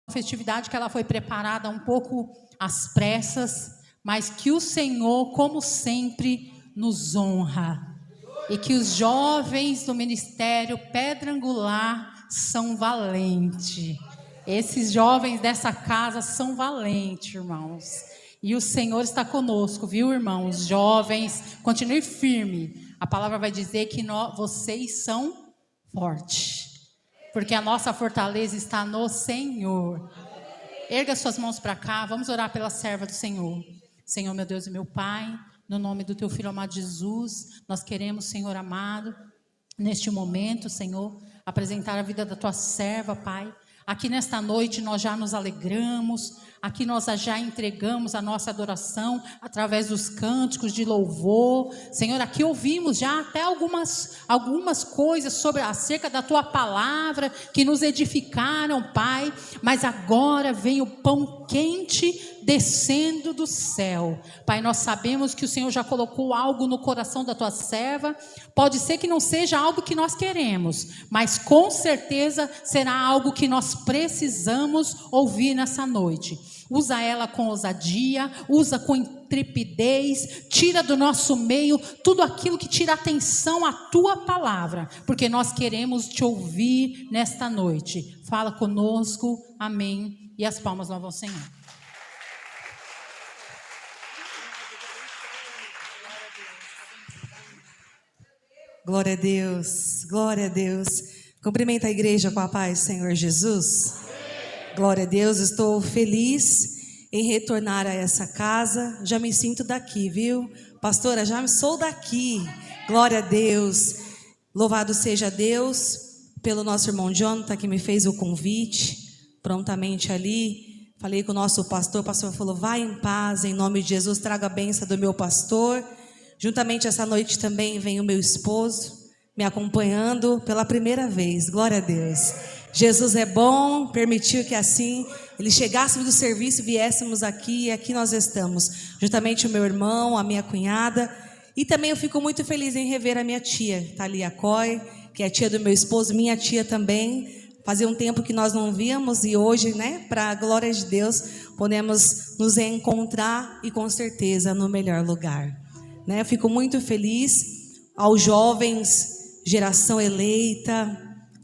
festividade que ela foi preparada um pouco às pressas, mas que o Senhor, como sempre, nos honra. E que os jovens do Ministério Pedra Angular são valentes. Esses jovens dessa casa são valentes, irmãos. E o Senhor está conosco, viu, irmãos? Jovens, continue firme. A palavra vai dizer que vocês são fortes. Porque a nossa fortaleza está no Senhor. Erga suas mãos para cá, vamos orar pela serva do Senhor. Senhor, meu Deus e meu Pai, no nome do teu Filho amado Jesus, nós queremos, Senhor amado, neste momento, Senhor, apresentar a vida da tua serva, Pai. Aqui nesta noite nós já nos alegramos, aqui nós já entregamos a nossa adoração através dos cânticos de louvor. Senhor, aqui ouvimos já até algumas coisas acerca da tua palavra que nos edificaram, Pai. Mas agora vem o pão quente descendo do céu. Pai, nós sabemos que o Senhor já colocou algo no coração da tua serva. Pode ser que não seja algo que nós queremos, mas com certeza será algo que nós precisamos ouvir nessa noite. Usa ela com ousadia, usa com intrepidez, tira do nosso meio tudo aquilo que tira atenção à tua palavra, porque nós queremos te ouvir nesta noite. Fala conosco, amém. E as palmas louvam ao Senhor. Glória a Deus, glória a Deus. Cumprimenta a igreja com a paz, Senhor Jesus. Glória a Deus, estou feliz em retornar a essa casa. Já me sinto daqui, viu? Pastora, já sou daqui. Glória a Deus. Louvado seja Deus pelo nosso irmão Jonathan que me fez o convite. Prontamente ali, falei com o nosso pastor. O pastor falou, vai em paz, em nome de Jesus, traga a bênção do meu pastor. Juntamente essa noite também vem o meu esposo me acompanhando pela primeira vez. Glória a Deus. Jesus é bom, permitiu que assim ele chegássemos do serviço, viéssemos aqui e aqui nós estamos. Juntamente o meu irmão, a minha cunhada. E também eu fico muito feliz em rever a minha tia, Thalia Coy, que é a tia do meu esposo, minha tia também. Fazia um tempo que nós não víamos e hoje, né, para a glória de Deus, podemos nos encontrar e com certeza no melhor lugar. Eu fico muito feliz aos jovens, geração eleita,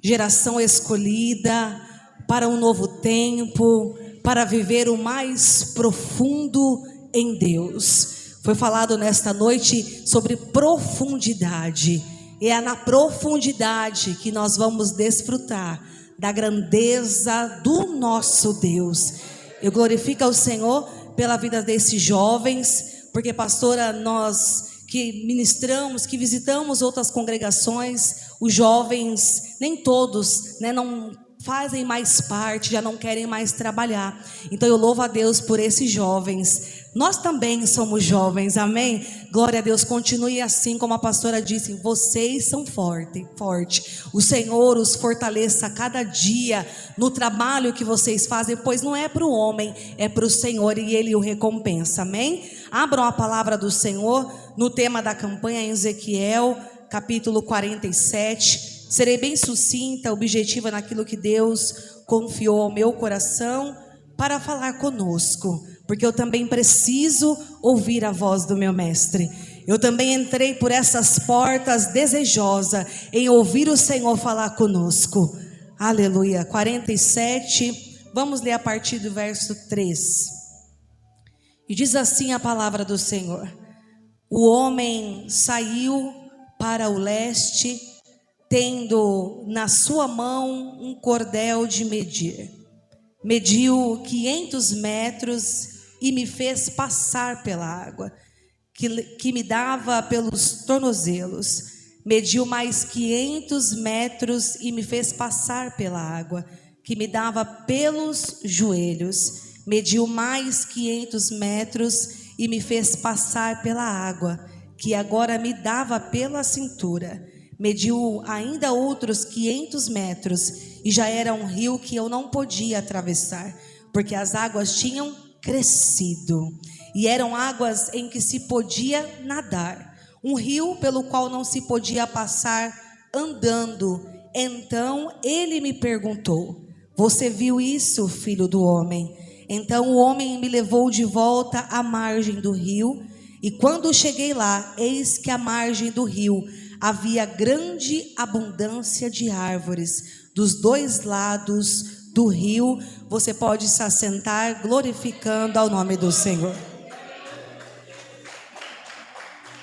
geração escolhida para um novo tempo, para viver o mais profundo em Deus. Foi falado nesta noite sobre profundidade. E é na profundidade que nós vamos desfrutar da grandeza do nosso Deus. Eu glorifico ao Senhor pela vida desses jovens. Porque, pastora, nós que ministramos, que visitamos outras congregações, os jovens, nem todos, não fazem mais parte, já não querem mais trabalhar. Então eu louvo a Deus por esses jovens. Nós também somos jovens, amém? Glória a Deus, continue assim como a pastora disse, vocês são fortes. O Senhor os fortaleça a cada dia no trabalho que vocês fazem, pois não é para o homem, é para o Senhor e Ele o recompensa, amém? Abram a palavra do Senhor no tema da campanha em Ezequiel, capítulo 47. Serei bem sucinta, objetiva naquilo que Deus confiou ao meu coração para falar conosco, porque eu também preciso ouvir a voz do meu mestre. Eu também entrei por essas portas desejosa em ouvir o Senhor falar conosco. Aleluia. 47, vamos ler a partir do verso 3. E diz assim a palavra do Senhor: o homem saiu para o leste, tendo na sua mão um cordel de medir. Mediu 500 metros e me fez passar pela água, que me dava pelos tornozelos. Mediu mais 500 metros e me fez passar pela água, que me dava pelos joelhos. Mediu mais 500 metros e me fez passar pela água, que agora me dava pela cintura. Mediu ainda outros 500 metros e já era um rio que eu não podia atravessar, porque as águas tinham crescido e eram águas em que se podia nadar, um rio pelo qual não se podia passar andando. Então ele me perguntou: Você viu isso, filho do homem? Então o homem me levou de volta à margem do rio, e quando cheguei lá, eis que à margem do rio havia grande abundância de árvores dos dois lados do rio. Você pode se assentar, glorificando ao nome do Senhor.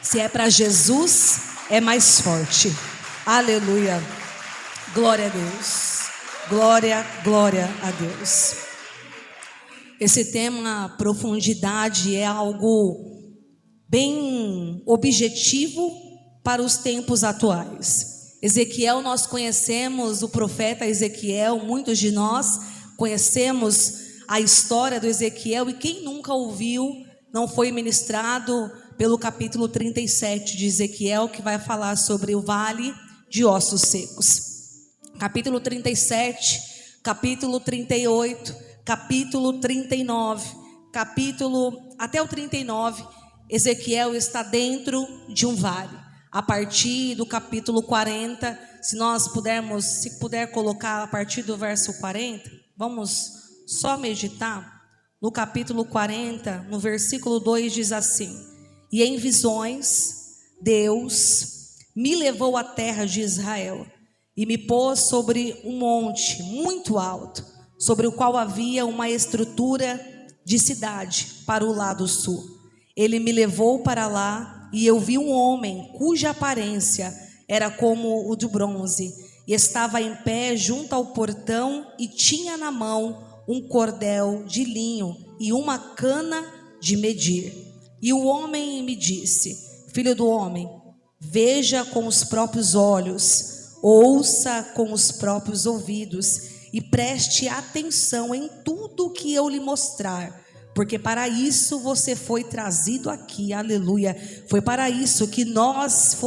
Se é para Jesus, é mais forte. Aleluia. Glória a Deus. Glória, glória a Deus. Esse tema, profundidade, é algo bem objetivo para os tempos atuais. Ezequiel, nós conhecemos o profeta Ezequiel, muitos de nós conhecemos a história do Ezequiel, e quem nunca ouviu, não foi ministrado pelo capítulo 37 de Ezequiel, que vai falar sobre o vale de ossos secos. Capítulo 37, capítulo 38, capítulo 39, até o 39, Ezequiel está dentro de um vale. A partir do capítulo 40, se puder colocar a partir do verso 40, vamos só meditar. No capítulo 40, no versículo 2 diz assim: e em visões, Deus me levou à terra de Israel, e me pôs sobre um monte muito alto, sobre o qual havia uma estrutura de cidade para o lado sul. Ele me levou para lá, e eu vi um homem cuja aparência era como o de bronze, e estava em pé junto ao portão, e tinha na mão um cordel de linho e uma cana de medir. E o homem me disse: filho do homem, veja com os próprios olhos, ouça com os próprios ouvidos, e preste atenção em tudo que eu lhe mostrar, porque para isso você foi trazido aqui. Aleluia. Foi para isso que nós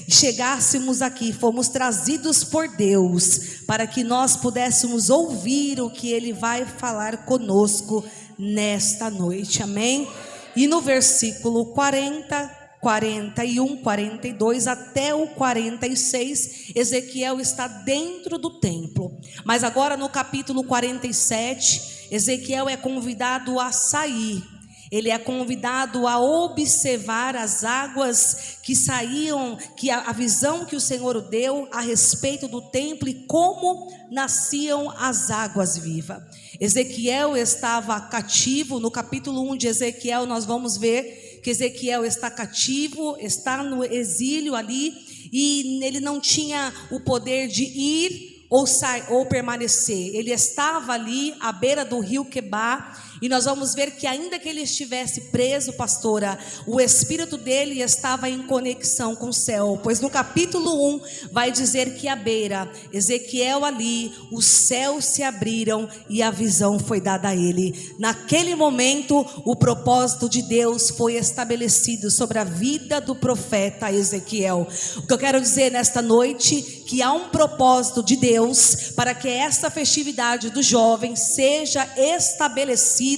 chegássemos aqui, fomos trazidos por Deus, para que nós pudéssemos ouvir o que Ele vai falar conosco nesta noite, amém? E no versículo 40, 41, 42 até o 46, Ezequiel está dentro do templo. Mas agora no capítulo 47, Ezequiel é convidado a sair. Ele é convidado a observar as águas que saíam, que a visão que o Senhor deu a respeito do templo e como nasciam as águas vivas. Ezequiel estava cativo. No capítulo 1 de Ezequiel nós vamos ver que Ezequiel está cativo, está no exílio ali, e ele não tinha o poder de ir ou sair ou permanecer. Ele estava ali à beira do rio Quebar, e nós vamos ver que ainda que ele estivesse preso, pastora, o espírito dele estava em conexão com o céu, pois no capítulo 1 vai dizer que à beira, Ezequiel ali, os céus se abriram e a visão foi dada a ele. Naquele momento, o propósito de Deus foi estabelecido sobre a vida do profeta Ezequiel. O que eu quero dizer nesta noite, que há um propósito de Deus para que esta festividade do jovem seja estabelecida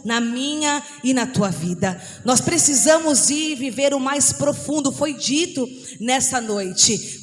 na minha e na tua vida. Nós precisamos ir viver o mais profundo. Foi dito nesta noite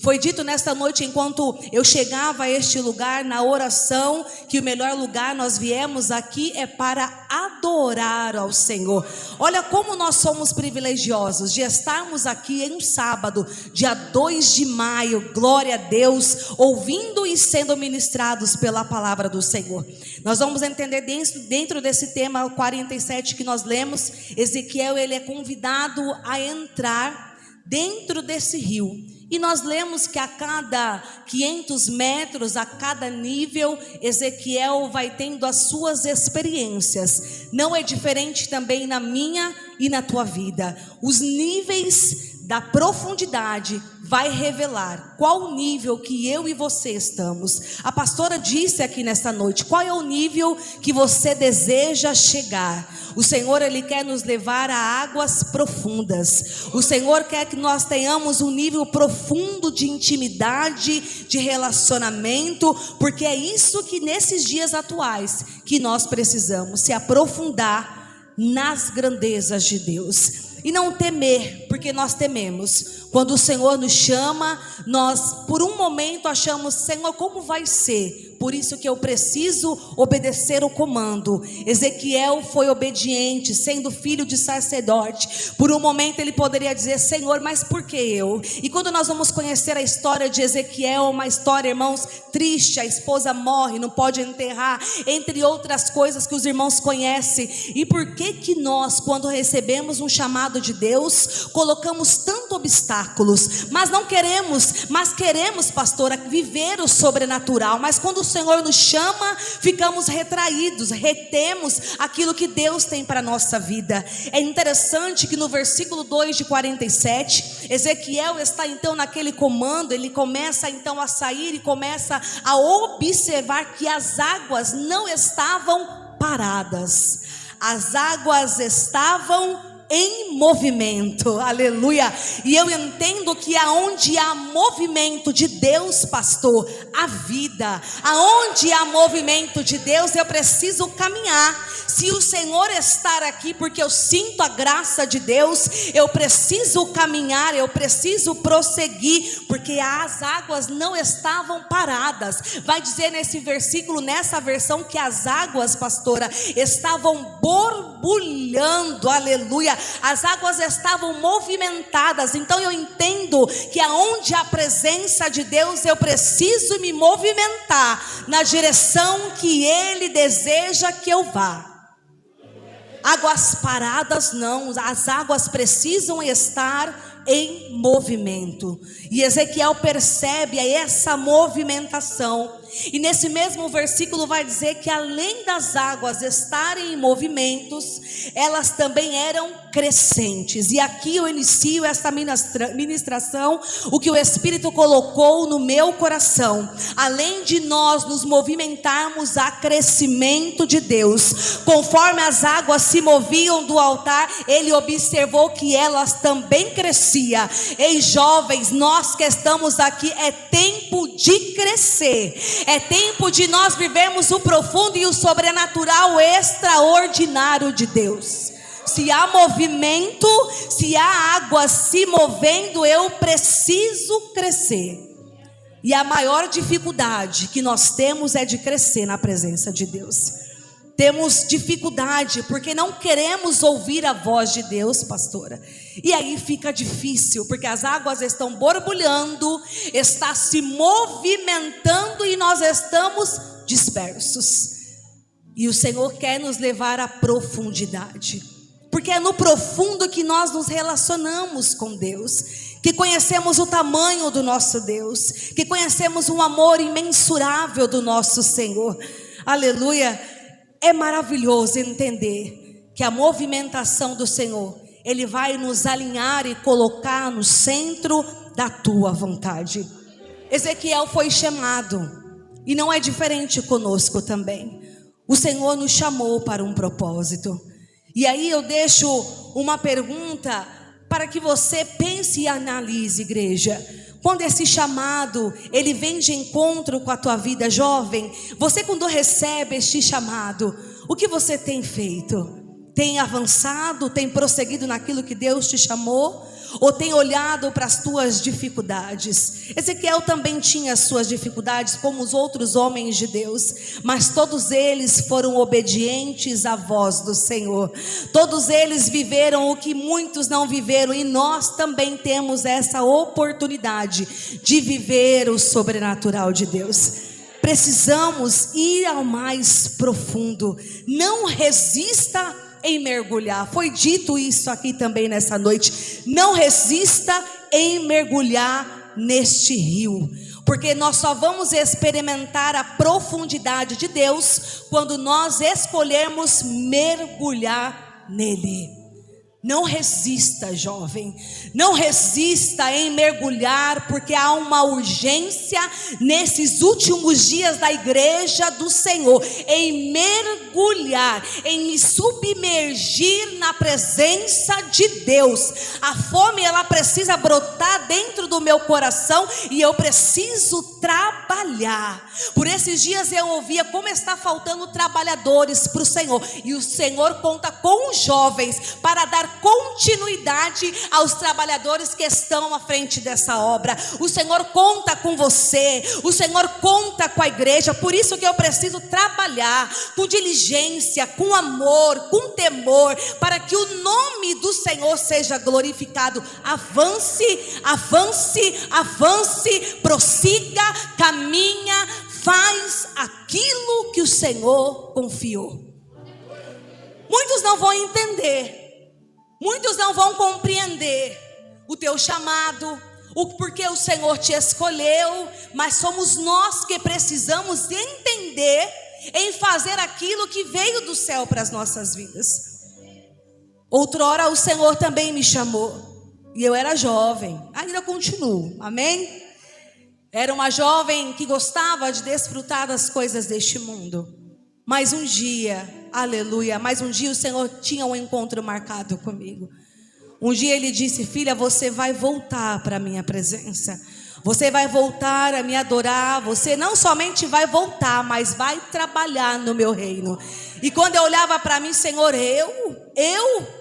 enquanto eu chegava a este lugar na oração, que o melhor lugar nós viemos aqui é para adorar ao Senhor. Olha como nós somos privilegiosos de estarmos aqui em um sábado, dia 2 de maio, glória a Deus, ouvindo e sendo ministrados pela palavra do Senhor. Nós vamos entender dentro desse tema 47 que nós lemos, Ezequiel ele é convidado a entrar dentro desse rio. E nós lemos que a cada 500 metros, a cada nível, Ezequiel vai tendo as suas experiências. Não é diferente também na minha e na tua vida. Os níveis da profundidade vai revelar qual o nível que eu e você estamos. A pastora disse aqui nesta noite, qual é o nível que você deseja chegar? O Senhor, Ele quer nos levar a águas profundas. O Senhor quer que nós tenhamos um nível profundo de intimidade, de relacionamento, porque é isso que nesses dias atuais que nós precisamos, se aprofundar nas grandezas de Deus. E não temer, porque nós tememos. Quando o Senhor nos chama, nós por um momento achamos, Senhor, como vai ser? por isso que eu preciso obedecer o comando. Ezequiel foi obediente, sendo filho de sacerdote. Por um momento ele poderia dizer: Senhor, mas por que eu? E quando nós vamos conhecer a história de Ezequiel, uma história, irmãos, triste, a esposa morre, não pode enterrar, entre outras coisas que os irmãos conhecem. E por que nós, quando recebemos um chamado de Deus, colocamos tanto obstáculos, mas queremos, pastora, viver o sobrenatural, mas quando o Senhor nos chama, ficamos retraídos, retemos aquilo que Deus tem para a nossa vida. É interessante que no versículo 2 de 47, Ezequiel está então naquele comando, ele começa então a sair e começa a observar que as águas não estavam paradas, as águas estavam em movimento, aleluia. E eu entendo que aonde há movimento de Deus, pastor, há vida. Aonde há movimento de Deus, eu preciso caminhar. Se o Senhor estar aqui, porque eu sinto a graça de Deus, eu preciso caminhar, eu preciso prosseguir, porque as águas não estavam paradas. Vai dizer nesse versículo, nessa versão, que as águas, pastora, estavam borbulhando, aleluia. As águas estavam movimentadas. Então eu entendo que aonde há a presença de Deus, eu preciso me movimentar na direção que Ele deseja que eu vá. Águas paradas não, as águas precisam estar em movimento. E Ezequiel percebe essa movimentação. E nesse mesmo versículo vai dizer que além das águas estarem em movimentos, elas também eram crescentes. E aqui eu inicio essa ministração, o que o Espírito colocou no meu coração. Além de nós nos movimentarmos a crescimento de Deus, conforme as águas se moviam do altar, ele observou que elas também cresciam. Ei, jovens, nós que estamos aqui, é tempo de crescer. É tempo de nós vivermos o profundo e o sobrenatural extraordinário de Deus. Se há movimento, se há água se movendo, eu preciso crescer. E a maior dificuldade que nós temos é de crescer na presença de Deus. Temos dificuldade porque não queremos ouvir a voz de Deus, pastora. E aí fica difícil, porque as águas estão borbulhando, está se movimentando e nós estamos dispersos. E o Senhor quer nos levar à profundidade, porque é no profundo que nós nos relacionamos com Deus, que conhecemos o tamanho do nosso Deus, que conhecemos o amor imensurável do nosso Senhor. Aleluia. É maravilhoso entender que a movimentação do Senhor, Ele vai nos alinhar e colocar no centro da tua vontade. Ezequiel foi chamado, e não é diferente conosco também. O Senhor nos chamou para um propósito. E aí eu deixo uma pergunta para que você pense e analise, igreja. Quando esse chamado, ele vem de encontro com a tua vida, jovem, você quando recebe este chamado, o que você tem feito? Tem avançado, tem prosseguido naquilo que Deus te chamou? Ou tem olhado para as tuas dificuldades? Ezequiel também tinha as suas dificuldades, como os outros homens de Deus, mas todos eles foram obedientes à voz do Senhor. Todos eles viveram o que muitos não viveram, e nós também temos essa oportunidade de viver o sobrenatural de Deus. Precisamos ir ao mais profundo. Não resista em mergulhar. Foi dito isso aqui também nessa noite. Não resista em mergulhar neste rio, porque nós só vamos experimentar a profundidade de Deus quando nós escolhermos mergulhar nele. Não resista, jovem, não resista em mergulhar, porque há uma urgência nesses últimos dias da igreja do Senhor, em mergulhar, em me submergir na presença de Deus. A fome, ela precisa brotar dentro do meu coração, e eu preciso trabalhar. Por esses dias eu ouvia como está faltando trabalhadores para o Senhor, e o Senhor conta com os jovens para dar continuidade aos trabalhadores que estão à frente dessa obra. O Senhor conta com você, o Senhor conta com a igreja. Por isso que eu preciso trabalhar com diligência, com amor, com temor, para que o nome do Senhor seja glorificado. Avance, avance, avance, prossiga, caminha, faz aquilo que o Senhor confiou. Muitos não vão entender, muitos não vão compreender o teu chamado, o porquê o Senhor te escolheu, mas somos nós que precisamos entender em fazer aquilo que veio do céu para as nossas vidas. Outrora o Senhor também me chamou, e eu era jovem, ainda continuo, amém? Era uma jovem que gostava de desfrutar das coisas deste mundo. Mas um dia, aleluia, mas um dia o Senhor tinha um encontro marcado comigo. Um dia Ele disse: filha, você vai voltar para a minha presença. Você vai voltar a me adorar. Você não somente vai voltar, mas vai trabalhar no meu reino. E quando eu olhava para mim, Senhor,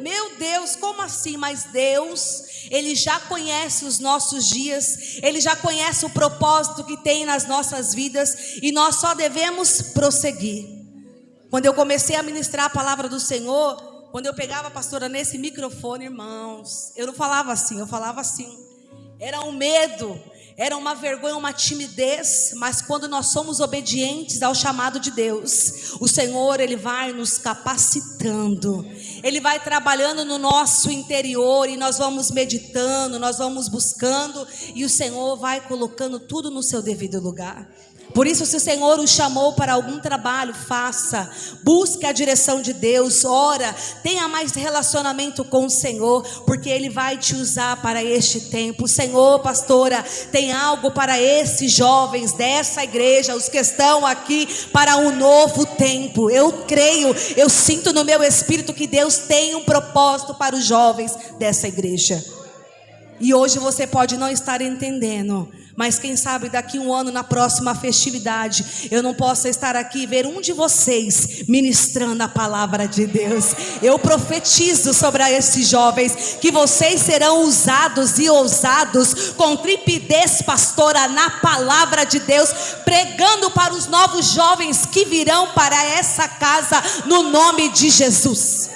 meu Deus, como assim? Mas Deus, Ele já conhece os nossos dias, Ele já conhece o propósito que tem nas nossas vidas, e nós só devemos prosseguir. Quando eu comecei a ministrar a palavra do Senhor, quando eu pegava, pastora, nesse microfone, irmãos, eu não falava assim, eu falava assim. Era um medo, era uma vergonha, uma timidez, mas quando nós somos obedientes ao chamado de Deus, o Senhor, Ele vai nos capacitando, Ele vai trabalhando no nosso interior, e nós vamos meditando, nós vamos buscando, e o Senhor vai colocando tudo no seu devido lugar. Por isso, se o Senhor o chamou para algum trabalho, faça, busque a direção de Deus, ora, tenha mais relacionamento com o Senhor, porque Ele vai te usar para este tempo. O Senhor, pastora, tem algo para esses jovens dessa igreja, os que estão aqui, para um novo tempo. Eu creio, eu sinto no meu espírito que Deus tem um propósito para os jovens dessa igreja. E hoje você pode não estar entendendo, mas quem sabe daqui um ano, na próxima festividade, eu não possa estar aqui e ver um de vocês ministrando a palavra de Deus. Eu profetizo sobre esses jovens que vocês serão usados e ousados com trepidez, pastora, na palavra de Deus, pregando para os novos jovens que virão para essa casa, no nome de Jesus.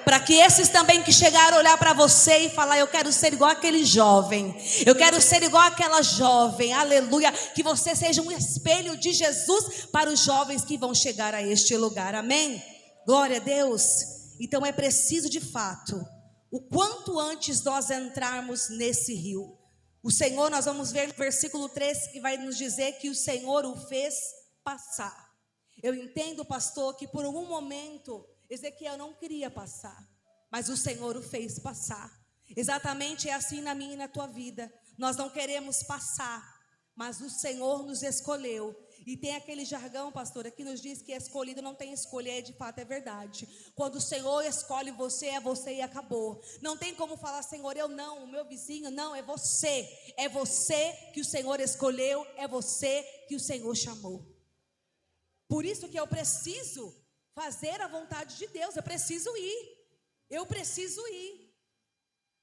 Para que esses também que chegaram a olhar para você e falar: eu quero ser igual aquele jovem, eu quero ser igual aquela jovem, aleluia, que você seja um espelho de Jesus para os jovens que vão chegar a este lugar, amém? Glória a Deus. Então é preciso de fato, o quanto antes nós entrarmos nesse rio. O Senhor, nós vamos ver no versículo 3, que vai nos dizer que o Senhor o fez passar. Eu entendo, pastor, que por algum momento Ezequiel não queria passar, mas o Senhor o fez passar. Exatamente é assim na minha e na tua vida. Nós não queremos passar, mas o Senhor nos escolheu. E tem aquele jargão, pastora, que nos diz que escolhido não tem escolha, de fato é verdade. Quando o Senhor escolhe você, é você e acabou. Não tem como falar: Senhor, eu não, o meu vizinho, não, é você. É você que o Senhor escolheu, é você que o Senhor chamou. Por isso que eu preciso fazer a vontade de Deus, eu preciso ir.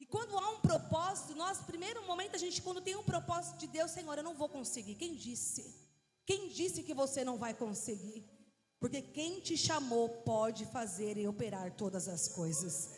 E quando há um propósito, nós, primeiro momento, a gente, quando tem um propósito de Deus: Senhor, eu não vou conseguir. Quem disse? Quem disse que você não vai conseguir? Porque quem te chamou pode fazer e operar todas as coisas.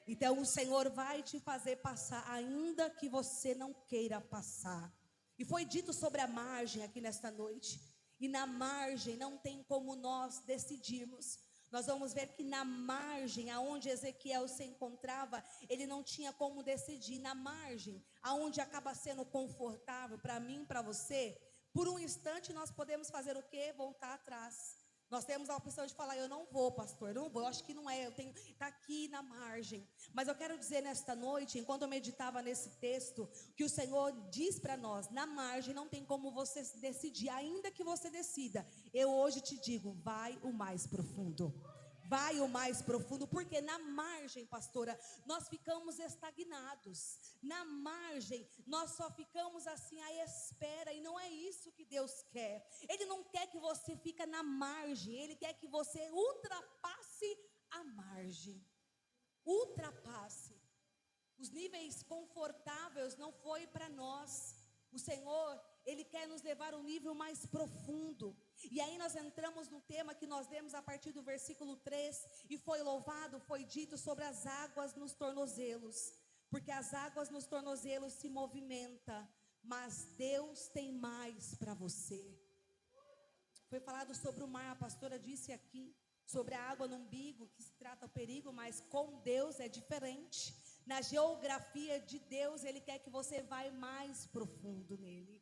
Então o Senhor vai te fazer passar, ainda que você não queira passar. E foi dito sobre a margem aqui nesta noite. E na margem não tem como nós decidirmos. Nós vamos ver que na margem, aonde Ezequiel se encontrava, ele não tinha como decidir. Na margem, aonde acaba sendo confortável para mim, para você, por um instante nós podemos fazer o quê? Voltar atrás. Nós temos a opção de falar: eu não vou, pastor, eu não vou, eu acho que não é, está aqui na margem. Mas eu quero dizer nesta noite, enquanto eu meditava nesse texto, que o Senhor diz para nós: na margem não tem como você decidir, ainda que você decida. Eu hoje te digo: vai o mais profundo. Vai o mais profundo, porque na margem, pastora, nós ficamos estagnados. Na margem, nós só ficamos assim à espera, e não é isso que Deus quer. Ele não quer que você fique na margem, Ele quer que você ultrapasse a margem. ultrapasse. Os níveis confortáveis não foi para nós. O Senhor, Ele quer nos levar a um nível mais profundo. E aí nós entramos no tema que nós demos a partir do versículo 3. E foi louvado, foi dito sobre as águas nos tornozelos. Porque as águas nos tornozelos se movimentam. Mas Deus tem mais para você. Foi falado sobre o mar, a pastora disse aqui. Sobre a água no umbigo, que se trata o perigo. Mas com Deus é diferente. Na geografia de Deus, Ele quer que você vá mais profundo nele.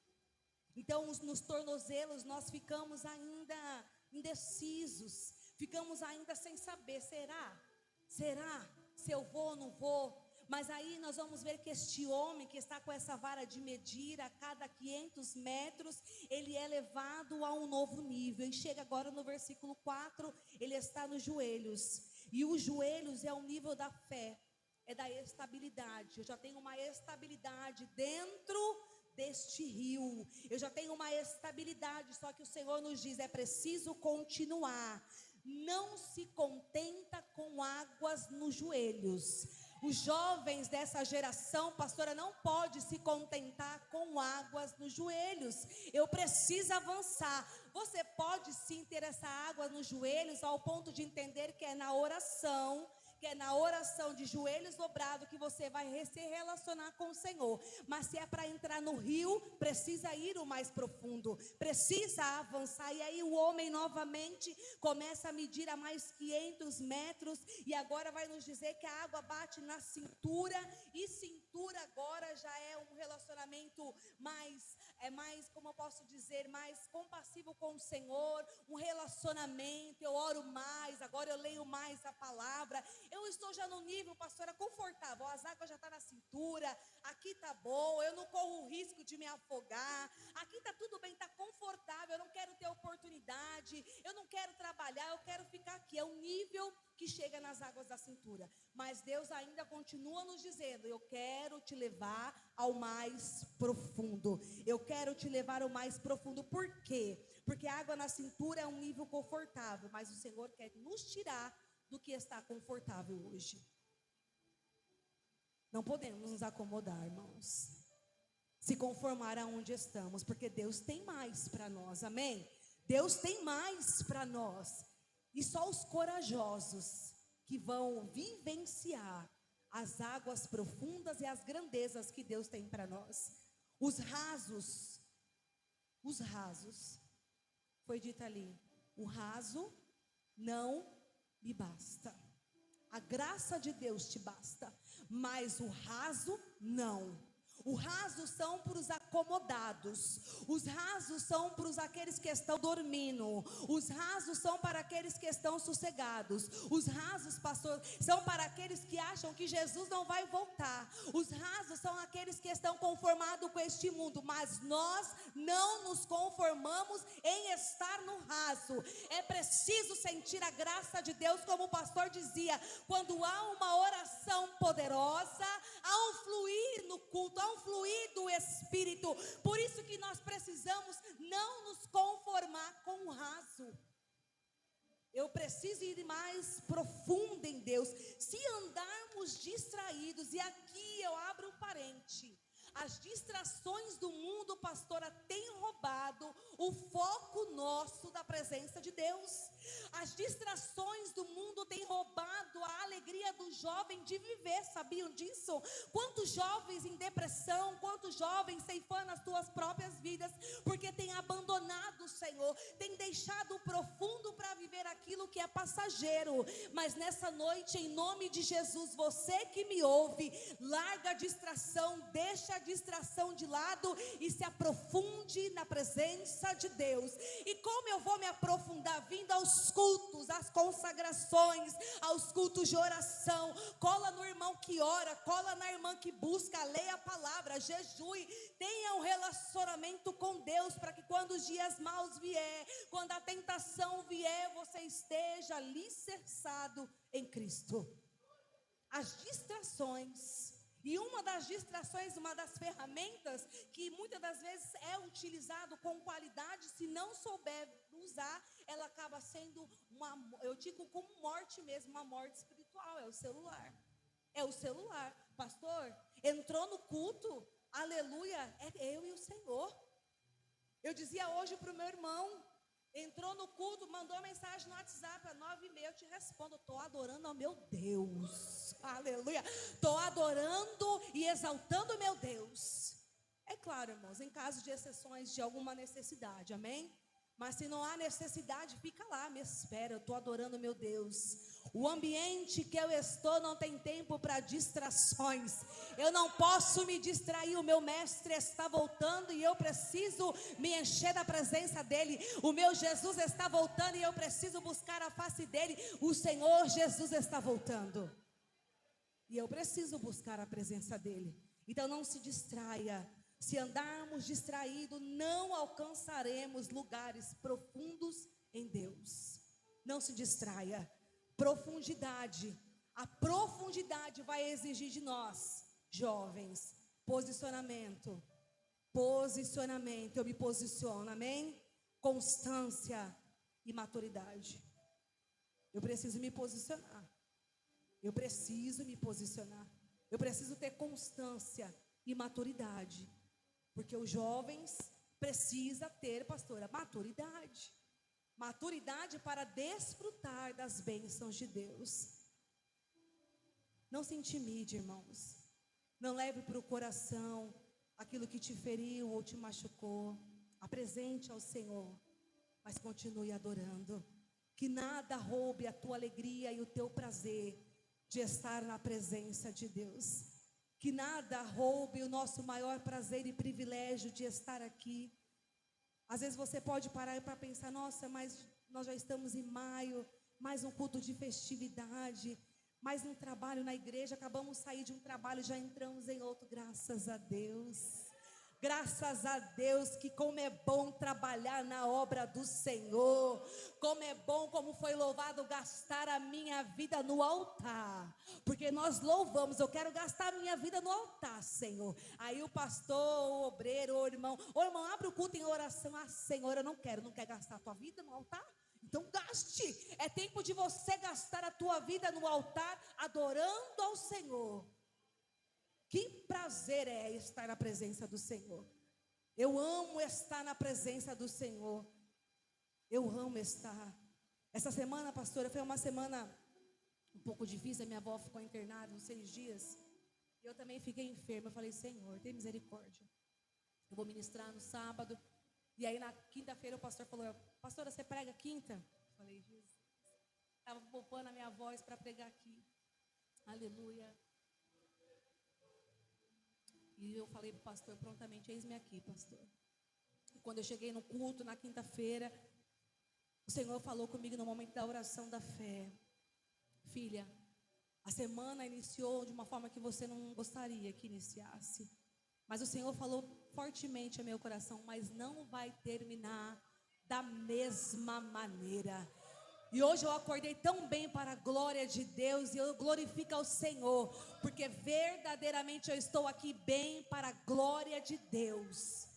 Então, nos tornozelos, nós ficamos ainda indecisos. Ficamos ainda sem saber, será? Será? Se eu vou ou não vou? Mas aí nós vamos ver que este homem que está com essa vara de medir a cada 500 metros, ele é levado a um novo nível. E chega agora no versículo 4, ele está nos joelhos. E os joelhos é o nível da fé. É da estabilidade. Eu já tenho uma estabilidade dentro deste rio. Eu já tenho uma estabilidade. Só que o Senhor nos diz: é preciso continuar. Não se contenta com águas nos joelhos. Os jovens dessa geração, pastora, não pode se contentar com águas nos joelhos. Eu preciso avançar. Você pode sim ter essa água nos joelhos ao ponto de entender que é na oração, que é na oração de joelhos dobrados que você vai se relacionar com o Senhor. Mas se é para entrar no rio, precisa ir o mais profundo, precisa avançar. E aí o homem novamente começa a medir a mais 500 metros. E agora vai nos dizer que a água bate na cintura. E cintura agora já é um relacionamento mais, como eu posso dizer, mais compassivo com o Senhor. Um relacionamento, eu oro mais, agora eu leio mais a palavra. Eu estou já no nível, pastora, confortável. As águas já estão na cintura. Aqui está bom. Eu não corro o risco de me afogar. Aqui está tudo bem, está confortável. Eu não quero ter oportunidade. Eu não quero trabalhar. Eu quero ficar aqui. É um nível que chega nas águas da cintura. Mas Deus ainda continua nos dizendo: eu quero te levar ao mais profundo. Eu quero te levar ao mais profundo. Por quê? Porque a água na cintura é um nível confortável. Mas o Senhor quer nos tirar do que está confortável hoje. Não podemos nos acomodar, irmãos. Se conformar aonde estamos, porque Deus tem mais para nós, amém? Deus tem mais para nós. E só os corajosos que vão vivenciar as águas profundas e as grandezas que Deus tem para nós. Os rasos, foi dito ali, o raso não me basta. A graça de Deus te basta, mas o raso não. O raso são para os acomodados. Os rasos são para aqueles que estão dormindo. Os rasos são para aqueles que estão sossegados. Os rasos, pastor, são para aqueles que acham que Jesus não vai voltar. Os rasos são aqueles que estão conformados com este mundo. Mas nós não nos conformamos em estar no raso. É preciso sentir a graça de Deus, como o pastor dizia. Quando há uma oração poderosa, há um fluir no culto, há um fluir do Espírito. Por isso que nós precisamos não nos conformar com o raso. Eu preciso ir mais profundo em Deus. Se andarmos distraídos, e aqui eu abro um parênteses, as distrações do mundo, pastora, têm roubado o foco nosso da presença de Deus. As distrações do mundo têm roubado a alegria do jovem de viver, sabiam disso? Quantos jovens em depressão, quantos jovens ceifando as suas próprias vidas, porque têm abandonado o Senhor, têm deixado o profundo para viver aquilo que é passageiro. Mas nessa noite, em nome de Jesus, você que me ouve, larga a distração, deixa a distração de lado e se aprofunde na presença de Deus. E como eu vou me aprofundar? Vindo aos cultos, às consagrações, aos cultos de oração. Cola no irmão que ora, cola na irmã que busca, leia a palavra, jejue, tenha um relacionamento com Deus, para que quando os dias maus vier, quando a tentação vier, você esteja alicerçado em Cristo. As distrações, e uma das distrações, uma das ferramentas que muitas das vezes é utilizado com qualidade, se não souber usar, ela acaba sendo eu digo como morte mesmo, uma morte espiritual, é o celular. É o celular. Pastor, entrou no culto, aleluia, é eu e o Senhor. Eu dizia hoje para o meu irmão, entrou no culto, mandou mensagem no WhatsApp, às 9h30, eu te respondo, estou adorando ao meu Deus, aleluia, estou adorando e exaltando o meu Deus. É claro, irmãos, em caso de exceções de alguma necessidade, amém? Mas se não há necessidade, fica lá, me espera, eu estou adorando meu Deus. O ambiente que eu estou não tem tempo para distrações. Eu não posso me distrair, o meu mestre está voltando e eu preciso me encher da presença dele. O meu Jesus está voltando e eu preciso buscar a face dele. O Senhor Jesus está voltando. E eu preciso buscar a presença dele. Então não se distraia. Se andarmos distraídos, não alcançaremos lugares profundos em Deus. Não se distraia. Profundidade. A profundidade vai exigir de nós, jovens, posicionamento. Posicionamento. Eu me posiciono, amém? Constância e maturidade. Eu preciso me posicionar. Eu preciso me posicionar. Eu preciso ter constância e maturidade. Porque os jovens precisam ter, pastora, maturidade. Maturidade para desfrutar das bênçãos de Deus. Não se intimide, irmãos. Não leve para o coração aquilo que te feriu ou te machucou. Apresente ao Senhor, mas continue adorando. Que nada roube a tua alegria e o teu prazer de estar na presença de Deus. Que nada roube o nosso maior prazer e privilégio de estar aqui. Às vezes você pode parar para pensar, nossa, mas nós já estamos em maio, mais um culto de festividade, mais um trabalho na igreja, acabamos de sair de um trabalho, já entramos em outro, graças a Deus. Graças a Deus, que como é bom trabalhar na obra do Senhor, como é bom, como foi louvado gastar a minha vida no altar, porque nós louvamos, eu quero gastar a minha vida no altar, Senhor. Aí o pastor, o obreiro, o irmão, abre o culto em oração. Ah, Senhor, eu não quero gastar a tua vida no altar? Então gaste, é tempo de você gastar a tua vida no altar, adorando ao Senhor. Que prazer é estar na presença do Senhor. Eu amo estar na presença do Senhor. Eu amo estar. Essa semana, pastora, foi uma semana um pouco difícil. A minha avó ficou internada uns 6 dias. Eu também fiquei enferma. Eu falei, Senhor, tem misericórdia. Eu vou ministrar no sábado. E aí na quinta-feira o pastor falou, pastora, você prega quinta? Eu falei, Jesus. Estava poupando a minha voz para pregar aqui. Aleluia. E eu falei para o pastor prontamente, eis-me aqui, pastor. E quando eu cheguei no culto, na quinta-feira, o Senhor falou comigo no momento da oração da fé. Filha, a semana iniciou de uma forma que você não gostaria que iniciasse. Mas o Senhor falou fortemente ao meu coração, mas não vai terminar da mesma maneira. E hoje eu acordei tão bem para a glória de Deus, e eu glorifico ao Senhor, porque verdadeiramente eu estou aqui bem para a glória de Deus.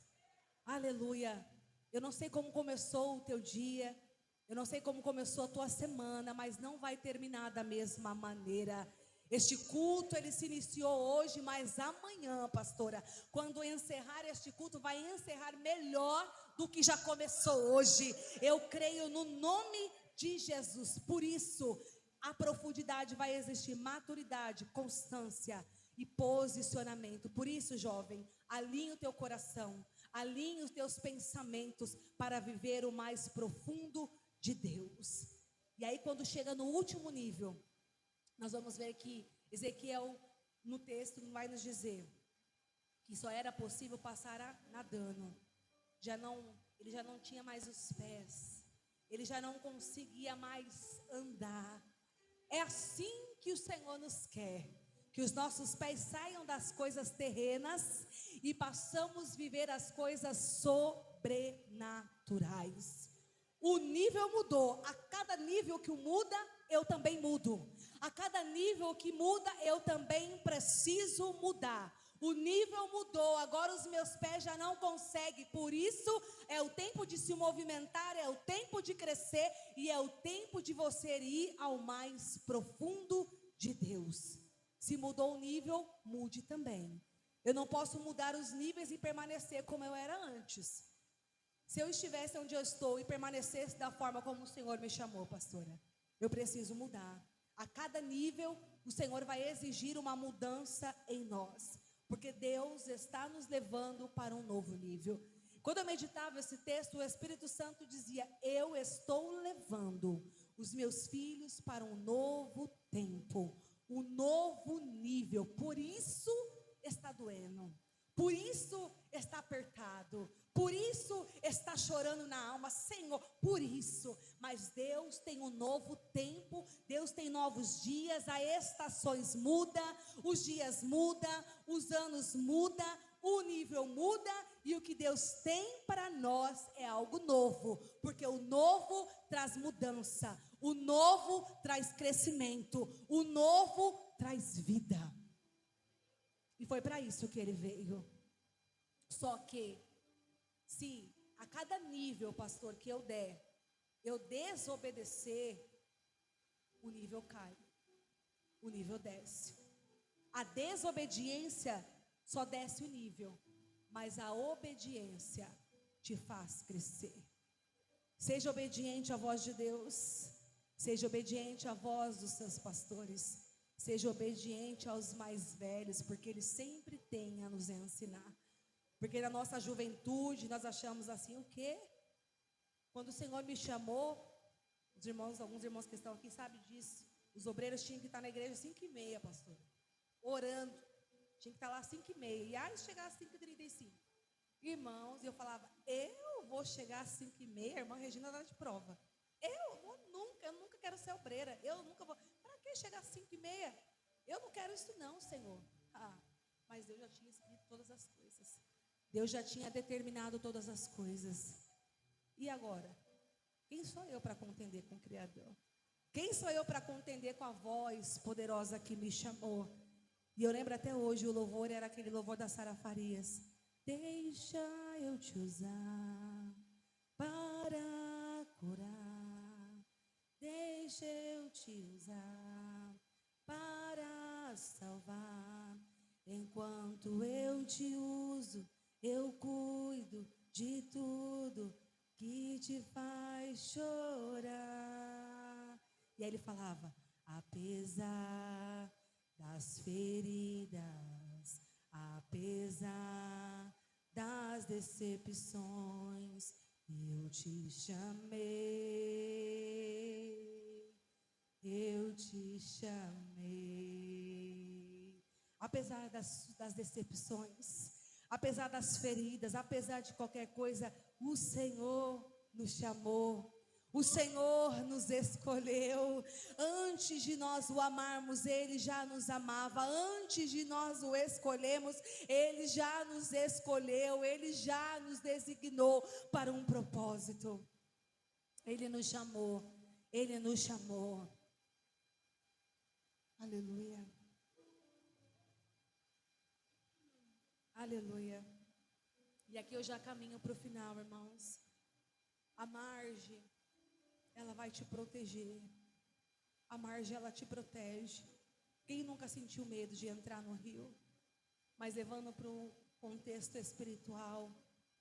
Aleluia. Eu não sei como começou o teu dia, eu não sei como começou a tua semana, mas não vai terminar da mesma maneira. Este culto, ele se iniciou hoje, mas amanhã, pastora, quando encerrar este culto, vai encerrar melhor do que já começou hoje. Eu creio no nome de Jesus. Por isso, a profundidade vai existir, maturidade, constância e posicionamento. Por isso, jovem, alinhe o teu coração, alinhe os teus pensamentos para viver o mais profundo de Deus. E aí, quando chega no último nível, nós vamos ver que Ezequiel, no texto, vai nos dizer que só era possível passar nadando. Ele já não tinha mais os pés, ele já não conseguia mais andar. É assim que o Senhor nos quer, que os nossos pés saiam das coisas terrenas e passamos a viver as coisas sobrenaturais. O nível mudou. A cada nível que muda, eu também mudo. A cada nível que muda, eu também preciso mudar. O nível mudou, agora os meus pés já não conseguem. Por isso é o tempo de se movimentar, é o tempo de crescer e é o tempo de você ir ao mais profundo de Deus. Se mudou o nível, mude também. Eu não posso mudar os níveis e permanecer como eu era antes. Se eu estivesse onde eu estou e permanecesse da forma como o Senhor me chamou, pastora, eu preciso mudar. A cada nível, o Senhor vai exigir uma mudança em nós, porque Deus está nos levando para um novo nível. Quando eu meditava esse texto, o Espírito Santo dizia: eu estou levando os meus filhos para um novo tempo, um novo nível. Por isso está doendo, por isso está apertado, por isso está chorando na alma, Senhor, por isso. Mas Deus tem um novo tempo, Deus tem novos dias, as estações mudam, os dias mudam, os anos mudam, o nível muda, e o que Deus tem para nós é algo novo, porque o novo traz mudança, o novo traz crescimento, o novo traz vida. E foi para isso que ele veio. Só que, se a cada nível, pastor, que eu der, eu desobedecer, o nível cai, o nível desce. A desobediência só desce o nível, mas a obediência te faz crescer. Seja obediente à voz de Deus, seja obediente à voz dos seus pastores, seja obediente aos mais velhos, porque eles sempre têm a nos ensinar. Porque na nossa juventude nós achamos assim, o quê? Quando o Senhor me chamou, os irmãos, alguns irmãos que estão aqui sabem disso, os obreiros tinham que estar na igreja às 5h30, pastor, orando, tinha que estar lá às 5h30, e aí chegar às 5h35, irmãos, e eu falava, eu vou chegar às 5h30, a irmã Regina dá de prova, eu nunca quero ser obreira, eu nunca vou, para que chegar às 5h30? Eu não quero isso não, Senhor. Mas Deus já tinha escrito todas as coisas, Deus já tinha determinado todas as coisas. E agora? Quem sou eu para contender com o Criador? Quem sou eu para contender com a voz poderosa que me chamou? E eu lembro até hoje, o louvor era aquele louvor da Sara Farias. Deixa eu te usar para curar, deixa eu te usar para salvar. Enquanto eu te uso, eu cuido de tudo que te faz chorar. E aí ele falava, apesar das feridas, apesar das decepções, eu te chamei, eu te chamei. Apesar das decepções, apesar das feridas, apesar de qualquer coisa, o Senhor nos chamou. O Senhor nos escolheu. Antes de nós o amarmos, Ele já nos amava. Antes de nós o escolhemos, Ele já nos escolheu. Ele já nos designou para um propósito. Ele nos chamou. Ele nos chamou. Aleluia. Aleluia. E aqui eu já caminho para o final, irmãos. A margem, ela vai te proteger. A margem, ela te protege. Quem nunca sentiu medo de entrar no rio? Mas levando para o contexto espiritual,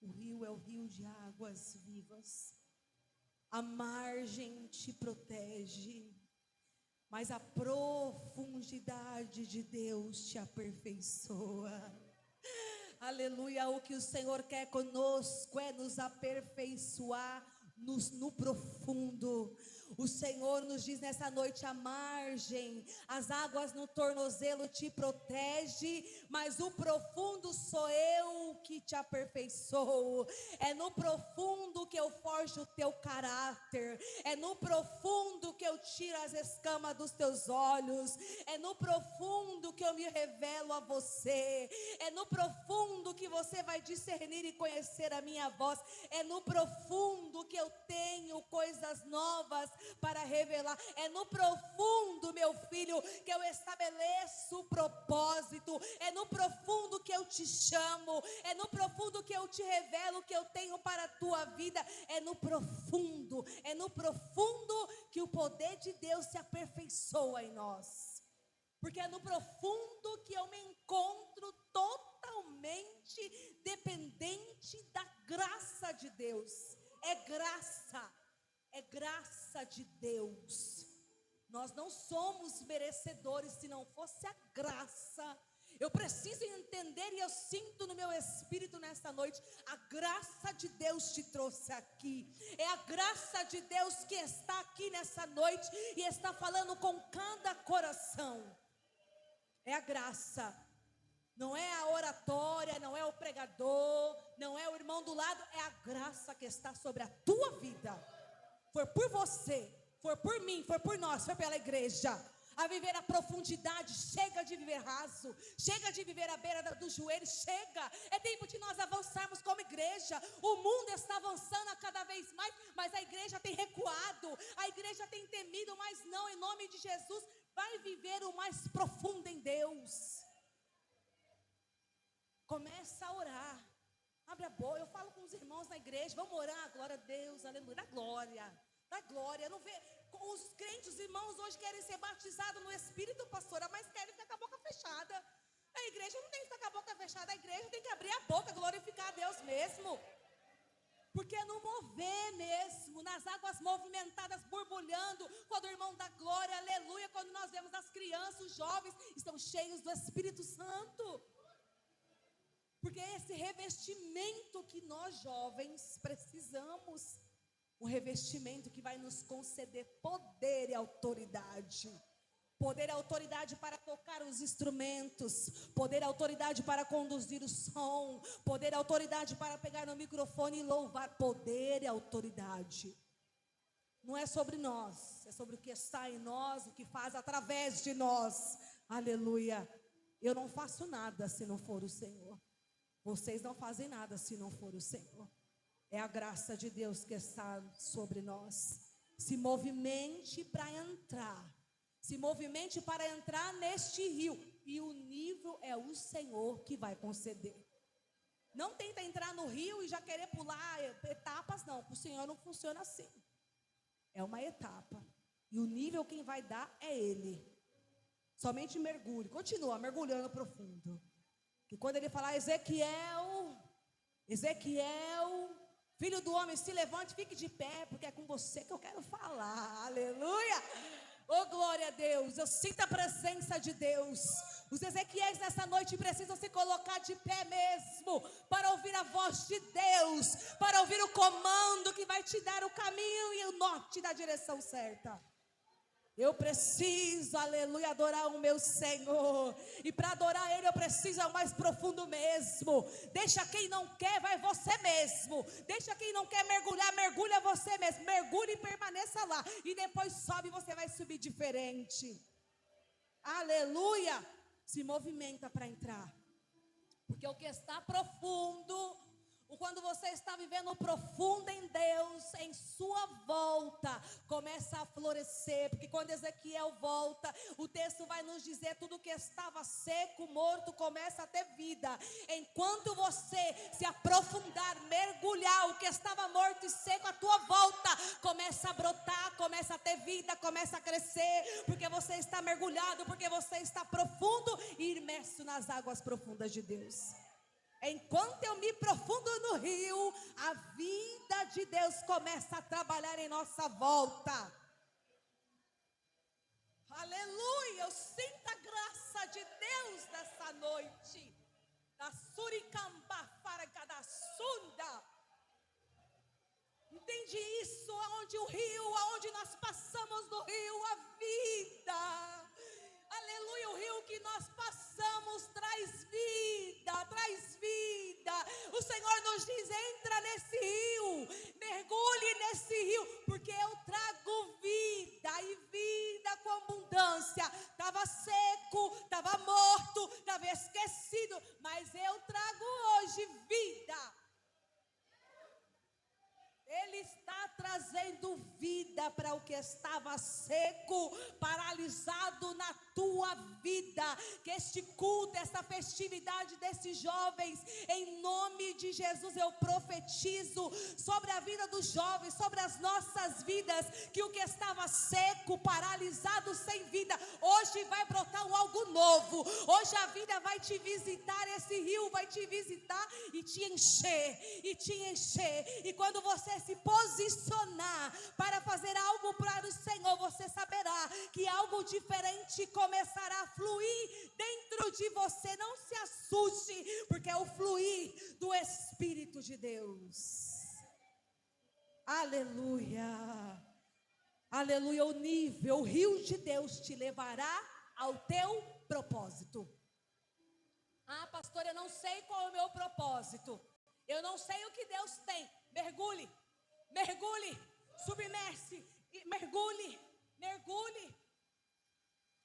o rio é o rio de águas vivas. A margem te protege, mas a profundidade de Deus te aperfeiçoa. Aleluia, o que o Senhor quer conosco é nos aperfeiçoar no profundo. O Senhor nos diz nessa noite, a margem, as águas no tornozelo te protege, mas o profundo sou eu que te aperfeiçoo. É no profundo que eu forjo o teu caráter, é no profundo que eu tiro as escamas dos teus olhos, é no profundo que eu me revelo a você, é no profundo que você vai discernir e conhecer a minha voz, é no profundo que eu tenho coisas novas para revelar, é no profundo, meu filho, que eu estabeleço o propósito, é no profundo que eu te chamo, é no profundo que eu te revelo o que eu tenho para a tua vida, é no profundo que o poder de Deus se aperfeiçoa em nós. Porque é no profundo que eu me encontro totalmente dependente da graça de Deus. É graça de Deus. Nós não somos merecedores. Se não fosse a graça, eu preciso entender, e eu sinto no meu espírito nesta noite, a graça de Deus te trouxe aqui. É a graça de Deus que está aqui nessa noite e está falando com cada coração. É a graça. Não é a oratória, não é o pregador, não é o irmão do lado, é a graça que está sobre a tua vida. Foi por você, foi por mim, foi por nós, foi pela igreja. A viver a profundidade, chega de viver raso, chega de viver à beira do joelho, chega. É tempo de nós avançarmos como igreja. O mundo está avançando a cada vez mais, mas a igreja tem recuado, a igreja tem temido, mas não, em nome de Jesus, vai viver o mais profundo em Deus. Começa a orar, abre a boca. Eu falo com os irmãos na igreja, vamos orar, glória a Deus, aleluia, dá glória. Da glória, não vê, os crentes, os irmãos hoje querem ser batizados no Espírito, pastora, mas querem ficar com a boca fechada. A igreja não tem que ficar com a boca fechada, a igreja tem que abrir a boca, glorificar a Deus mesmo. Porque é no mover mesmo, nas águas movimentadas, borbulhando, quando o irmão dá glória, aleluia, quando nós vemos as crianças, os jovens, estão cheios do Espírito Santo. Porque é esse revestimento que nós jovens precisamos. Um revestimento que vai nos conceder poder e autoridade. Poder e autoridade para tocar os instrumentos. Poder e autoridade para conduzir o som. Poder e autoridade para pegar no microfone e louvar. Poder e autoridade. Não é sobre nós, é sobre o que está em nós, o que faz através de nós. Aleluia. Eu não faço nada se não for o Senhor. Vocês não fazem nada se não for o Senhor. É a graça de Deus que está sobre nós. Se movimente para entrar. Se movimente para entrar neste rio. E o nível é o Senhor que vai conceder. Não tenta entrar no rio e já querer pular etapas, não. Para o Senhor não funciona assim. É uma etapa. E o nível quem vai dar é Ele. Somente mergulhe. Continua mergulhando profundo. Que quando Ele falar, Ezequiel, filho do homem, se levante, fique de pé, porque é com você que eu quero falar. Aleluia! Oh, glória a Deus. Eu sinto a presença de Deus. Os Ezequiéis nessa noite precisam se colocar de pé mesmo, para ouvir a voz de Deus, para ouvir o comando que vai te dar o caminho e o norte da direção certa. Eu preciso, aleluia, adorar o meu Senhor. E para adorar Ele eu preciso ao mais profundo mesmo. Deixa quem não quer, vai você mesmo. Deixa quem não quer mergulhar, mergulha você mesmo. Mergulhe e permaneça lá. E depois sobe, você vai subir diferente. Aleluia. Se movimenta para entrar. Porque o que está profundo, quando você está vivendo profundo em Deus, em sua volta, começa a florescer. Porque quando Ezequiel volta, o texto vai nos dizer: tudo que estava seco, morto, começa a ter vida. Enquanto você se aprofundar, mergulhar, o que estava morto e seco à tua volta começa a brotar, começa a ter vida, começa a crescer. Porque você está mergulhado, porque você está profundo e imerso nas águas profundas de Deus. Enquanto eu me profundo no rio, a vida de Deus começa a trabalhar em nossa volta. Aleluia, eu sinto a graça de Deus nessa noite. Da suricamba faragadassunda. Entende isso? Aonde o rio, aonde nós passamos no rio, a vida. Aleluia, o rio que nós passamos traz vida, traz vida. O Senhor nos diz: entra nesse rio, mergulhe nesse rio, porque eu trago vida e vida com abundância. Estava seco, estava morto, estava esquecido, mas eu trago hoje vida. Ele está trazendo vida para o que estava seco, paralisado na tua vida. Que este culto, esta festividade desses jovens, em nome de Jesus, eu profetizo sobre a vida dos jovens, sobre as nossas vidas, que o que estava seco, paralisado, sem vida, hoje vai brotar algo novo. Hoje a vida vai te visitar, esse rio vai te visitar e te encher, e te encher. E quando você se posicionar para fazer algo para o Senhor, você saberá que algo diferente começará a fluir dentro de você. Não se assuste, porque é o fluir do Espírito de Deus. Aleluia. Aleluia, o rio de Deus te levará ao teu propósito. Ah, pastor, eu não sei qual é o meu propósito. Eu não sei o que Deus tem. Mergulhe, mergulhe, submerse, mergulhe, mergulhe.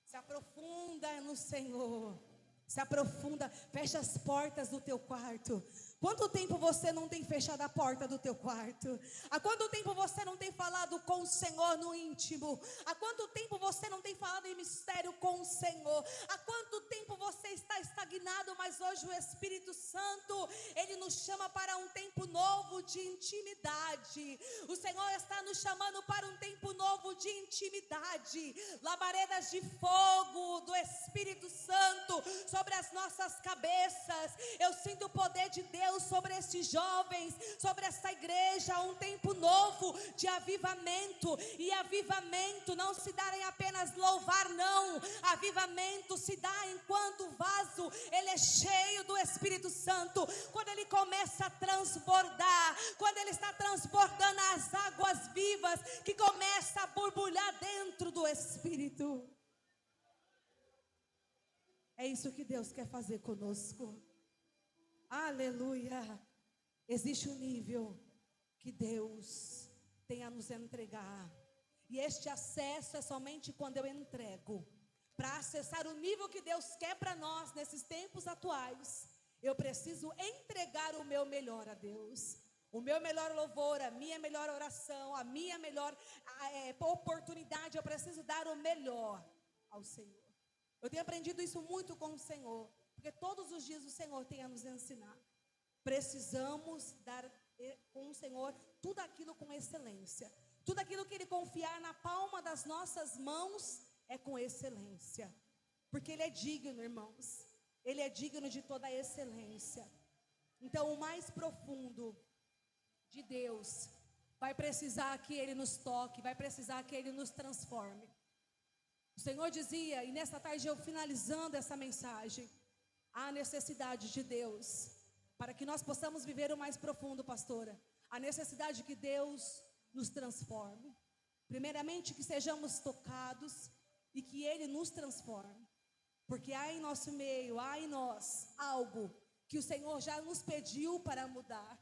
Se aprofunda no Senhor. Se aprofunda, fecha as portas do teu quarto. Quanto tempo você não tem fechado a porta do teu quarto? Há quanto tempo você não tem falado com o Senhor no íntimo? Há quanto tempo você não tem falado em mistério com o Senhor? Há quanto tempo você está estagnado? Mas hoje o Espírito Santo, Ele nos chama para um tempo novo de intimidade. O Senhor está nos chamando para um tempo novo de intimidade. Labaredas de fogo do Espírito Santo sobre as nossas cabeças. Eu sinto o poder de Deus sobre esses jovens, sobre essa igreja, um tempo novo de avivamento. E avivamento não se dá em apenas louvar, não. Avivamento se dá enquanto o vaso ele é cheio do Espírito Santo. Quando ele começa a transbordar, quando ele está transbordando as águas vivas que começa a borbulhar dentro do Espírito. É isso que Deus quer fazer conosco. Aleluia. Existe um nível que Deus tem a nos entregar. E este acesso é somente quando eu entrego. Para acessar o nível que Deus quer para nós nesses tempos atuais, eu preciso entregar o meu melhor a Deus. O meu melhor louvor, a minha melhor oração, a minha melhor oportunidade. Eu preciso dar o melhor ao Senhor. Eu tenho aprendido isso muito com o Senhor. Porque todos os dias o Senhor tem a nos ensinar. Precisamos dar com o Senhor tudo aquilo com excelência. Tudo aquilo que Ele confiar na palma das nossas mãos é com excelência. Porque Ele é digno, irmãos. Ele é digno de toda a excelência. Então o mais profundo de Deus vai precisar que Ele nos toque, vai precisar que Ele nos transforme. O Senhor dizia, e nesta tarde eu finalizando essa mensagem, a necessidade de Deus, para que nós possamos viver o mais profundo, pastora, a necessidade que Deus nos transforme. Primeiramente que sejamos tocados e que Ele nos transforme, porque há em nosso meio, há em nós algo que o Senhor já nos pediu para mudar.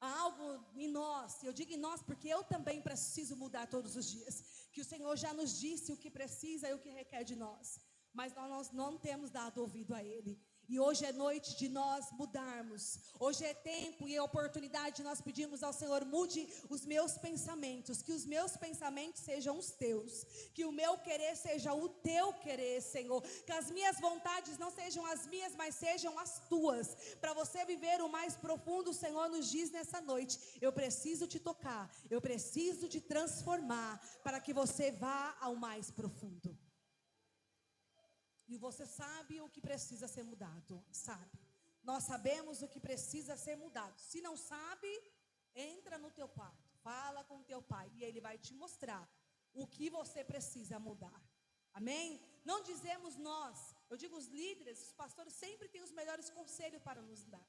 Há algo em nós, eu digo em nós porque eu também preciso mudar todos os dias, que o Senhor já nos disse o que precisa e o que requer de nós, mas nós não temos dado ouvido a Ele. E hoje é noite de nós mudarmos. Hoje é tempo e oportunidade de nós pedirmos ao Senhor: mude os meus pensamentos. Que os meus pensamentos sejam os teus. Que o meu querer seja o teu querer, Senhor. Que as minhas vontades não sejam as minhas, mas sejam as tuas. Para você viver o mais profundo, o Senhor nos diz nessa noite: eu preciso te tocar. Eu preciso te transformar. Para que você vá ao mais profundo. E você sabe o que precisa ser mudado, sabe? Nós sabemos o que precisa ser mudado. Se não sabe, entra no teu quarto, fala com o teu pai e ele vai te mostrar o que você precisa mudar. Amém? Não dizemos nós, eu digo os líderes, os pastores sempre têm os melhores conselhos para nos dar.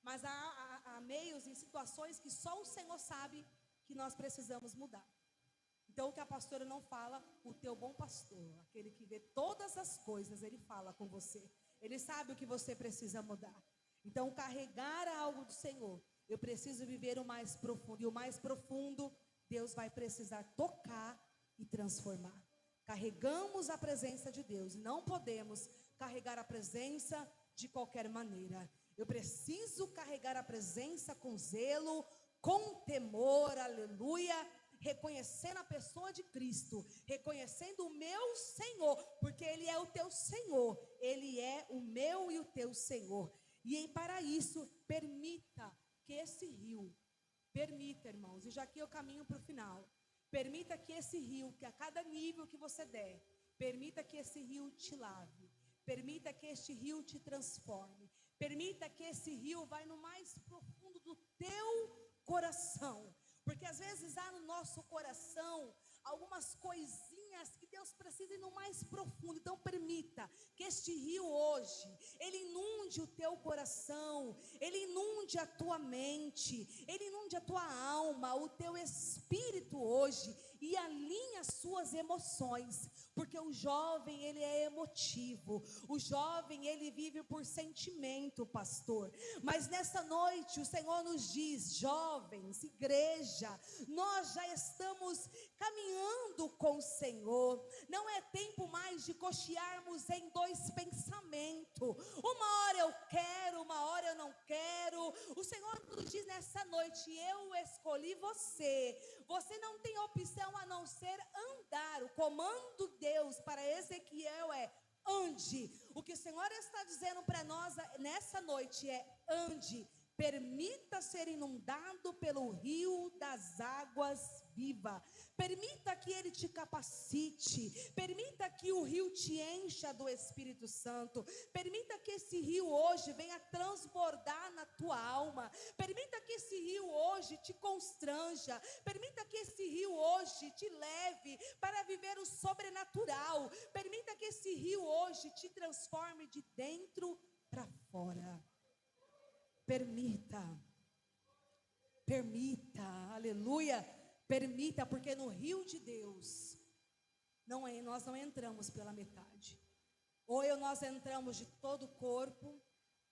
Mas há meios e situações que só o Senhor sabe que nós precisamos mudar. Então o que a pastora não fala, o teu bom pastor, aquele que vê todas as coisas, ele fala com você. Ele sabe o que você precisa mudar. Então carregar algo do Senhor, eu preciso viver o mais profundo. E o mais profundo, Deus vai precisar tocar e transformar. Carregamos a presença de Deus. Não podemos carregar a presença de qualquer maneira. Eu preciso carregar a presença com zelo, com temor, aleluia. Reconhecendo a pessoa de Cristo, reconhecendo o meu Senhor, porque Ele é o teu Senhor, Ele é o meu e o teu Senhor. E para isso, permita que esse rio, permita, irmãos, e já aqui eu caminho para o final, permita que esse rio, que a cada nível que você der, permita que esse rio te lave, Permita que este rio te transforme. Permita que esse rio vá no mais profundo do teu coração. Porque às vezes há no nosso coração algumas coisinhas que Deus precisa ir no mais profundo. Então permita que este rio hoje, ele inunde o teu coração, ele inunde a tua mente, ele inunde a tua alma, o teu espírito hoje, e alinhe as suas emoções. Porque o jovem, ele é emotivo, o jovem, ele vive por sentimento, pastor. Mas nessa noite o Senhor nos diz: jovens, igreja, nós já estamos caminhando com o Senhor. Não é tempo mais de cochearmos em dois pensamentos. Uma hora eu quero, uma hora eu não quero. O Senhor nos diz nessa noite: eu escolhi você. Você não tem opção a não ser andar. O comando de Deus para Ezequiel é: ande. O que o Senhor está dizendo para nós nessa noite é: ande. Permita ser inundado pelo rio das águas vivas. Permita que ele te capacite. Permita que o rio te encha do Espírito Santo. Permita que esse rio hoje venha transbordar na tua alma. Permita que esse rio hoje te constranja. Permita que esse rio hoje te leve para viver o sobrenatural. Permita que esse rio hoje te transforme de dentro para fora. Permita, aleluia, permita, porque no rio de Deus, nós não entramos pela metade. Ou nós entramos de todo o corpo,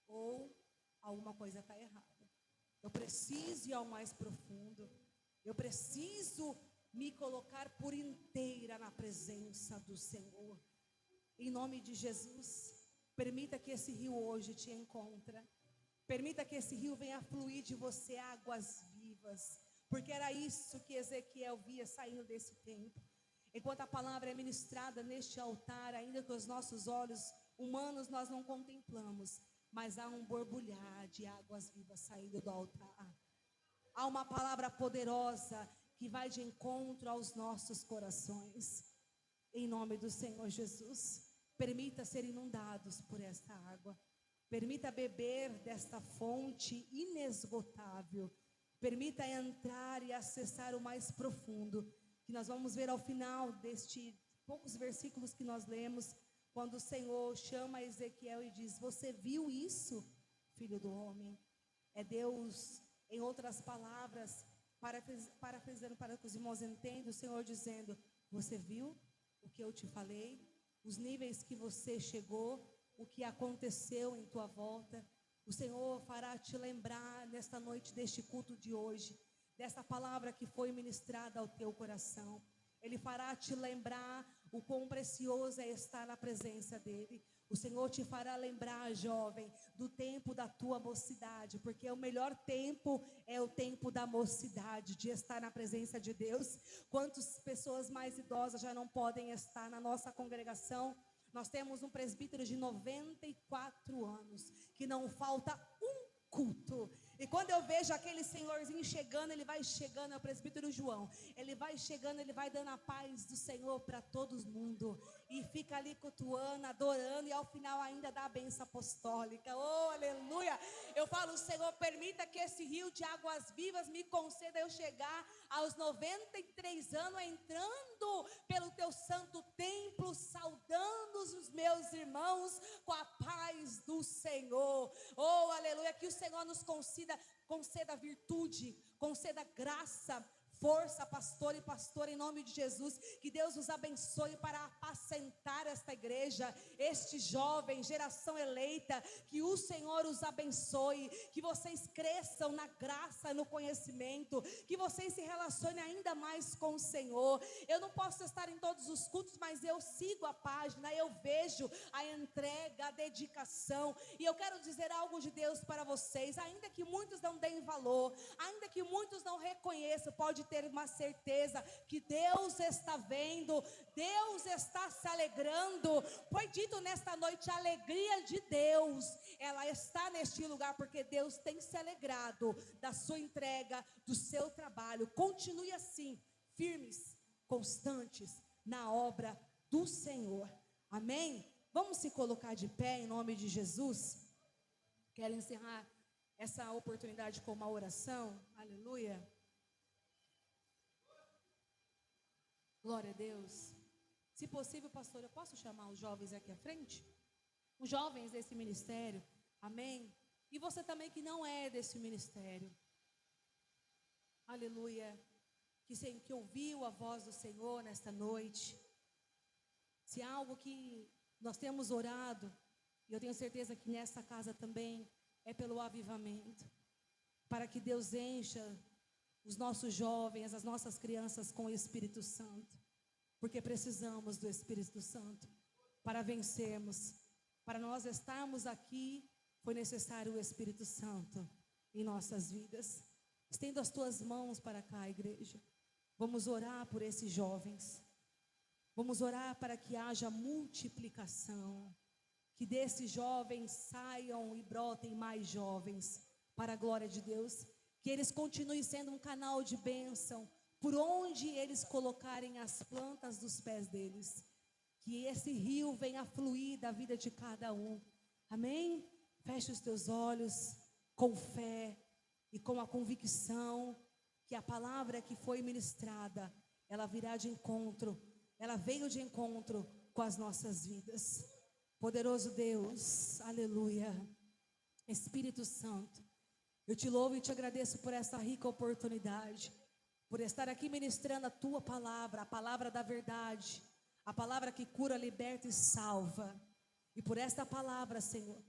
ou alguma coisa está errada. Eu preciso ir ao mais profundo, eu preciso me colocar por inteira na presença do Senhor. Em nome de Jesus, permita que esse rio hoje te encontre. Permita que esse rio venha fluir de você águas vivas, porque era isso que Ezequiel via saindo desse templo. Enquanto a palavra é ministrada neste altar, ainda que os nossos olhos humanos nós não contemplamos, mas há um borbulhar de águas vivas saindo do altar. Há uma palavra poderosa que vai de encontro aos nossos corações. Em nome do Senhor Jesus, permita ser inundados por esta água. Permita beber desta fonte inesgotável. Permita entrar e acessar o mais profundo, que nós vamos ver ao final destes poucos versículos que nós lemos, quando o Senhor chama Ezequiel e diz: você viu isso, filho do homem? É Deus, em outras palavras, parafraseando para que os irmãos entendam, o Senhor dizendo: você viu o que eu te falei? Os níveis que você chegou, o que aconteceu em tua volta. O Senhor fará te lembrar nesta noite deste culto de hoje, dessa palavra que foi ministrada ao teu coração. Ele fará te lembrar o quão precioso é estar na presença dele. O Senhor te fará lembrar, jovem, do tempo da tua mocidade, porque o melhor tempo é o tempo da mocidade, de estar na presença de Deus. Quantas pessoas mais idosas já não podem estar na nossa congregação? Nós temos um presbítero de 94 anos, que não falta um culto. E quando eu vejo aquele senhorzinho chegando, ele vai chegando, é o presbítero João. Ele vai chegando, ele vai dando a paz do Senhor para todo mundo. E fica ali cultuando, adorando, e ao final ainda dá a bênção apostólica. Oh, aleluia! Eu falo: Senhor, permita que esse rio de águas vivas me conceda eu chegar aos 93 anos, entrando pelo teu santo templo, saudando os meus irmãos com a paz do Senhor. Oh, aleluia! Que o Senhor nos conceda virtude, conceda graça, força, pastor e pastora, em nome de Jesus. Que Deus os abençoe para apacentar esta igreja, este jovem, geração eleita. Que o Senhor os abençoe, que vocês cresçam na graça, no conhecimento, que vocês se relacionem ainda mais com o Senhor. Eu não posso estar em todos os cultos, mas eu sigo a página, eu vejo a entrega, a dedicação, e eu quero dizer algo de Deus para vocês. Ainda que muitos não deem valor, ainda que muitos não reconheçam, pode ter uma certeza que Deus está vendo, Deus está se alegrando. Foi dito nesta noite: a alegria de Deus, ela está neste lugar, porque Deus tem se alegrado da sua entrega, do seu trabalho. Continue assim, firmes, constantes na obra do Senhor. Amém? Vamos se colocar de pé em nome de Jesus. Quero encerrar essa oportunidade com uma oração. Aleluia. Glória a Deus. Se possível, pastor, eu posso chamar os jovens aqui à frente? Os jovens desse ministério. Amém. E você também que não é desse ministério. Aleluia. Que ouviu a voz do Senhor nesta noite. Se há algo que nós temos orado, e eu tenho certeza que nessa casa também, é pelo avivamento. Para que Deus encha os nossos jovens, as nossas crianças com o Espírito Santo. Porque precisamos do Espírito Santo para vencermos. Para nós estarmos aqui, foi necessário o Espírito Santo em nossas vidas. Estenda as tuas mãos para cá, igreja. Vamos orar por esses jovens. Vamos orar para que haja multiplicação. Que desses jovens saiam e brotem mais jovens para a glória de Deus. Que eles continuem sendo um canal de bênção por onde eles colocarem as plantas dos pés deles. Que esse rio venha a fluir da vida de cada um. Amém? Feche os teus olhos com fé e com a convicção que a palavra que foi ministrada, ela virá de encontro, ela veio de encontro com as nossas vidas. Poderoso Deus, aleluia. Espírito Santo, eu te louvo e te agradeço por essa rica oportunidade, por estar aqui ministrando a tua palavra, a palavra da verdade, a palavra que cura, liberta e salva. E por esta palavra, Senhor,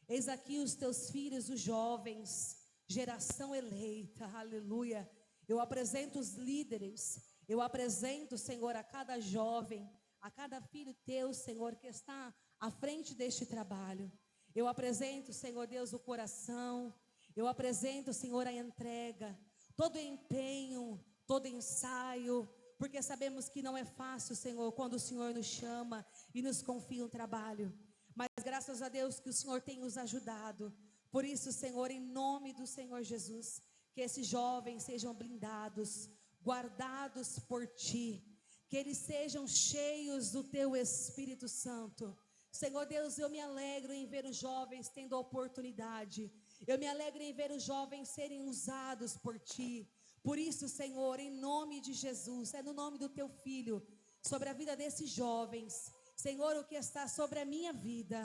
eis aqui os teus filhos, os jovens, geração eleita, aleluia. Eu apresento os líderes, eu apresento, Senhor, a cada jovem, a cada filho teu, Senhor, que está à frente deste trabalho. Eu apresento, Senhor Deus, o coração, eu apresento, Senhor, a entrega, todo empenho, todo ensaio, porque sabemos que não é fácil, Senhor, quando o Senhor nos chama e nos confia um trabalho. Mas graças a Deus que o Senhor tem nos ajudado. Por isso, Senhor, em nome do Senhor Jesus, que esses jovens sejam blindados, guardados por Ti, que eles sejam cheios do Teu Espírito Santo. Senhor Deus, eu me alegro em ver os jovens tendo a oportunidade, eu me alegro em ver os jovens serem usados por Ti. Por isso, Senhor, em nome de Jesus, é no nome do Teu Filho, sobre a vida desses jovens, Senhor, o que está sobre a minha vida,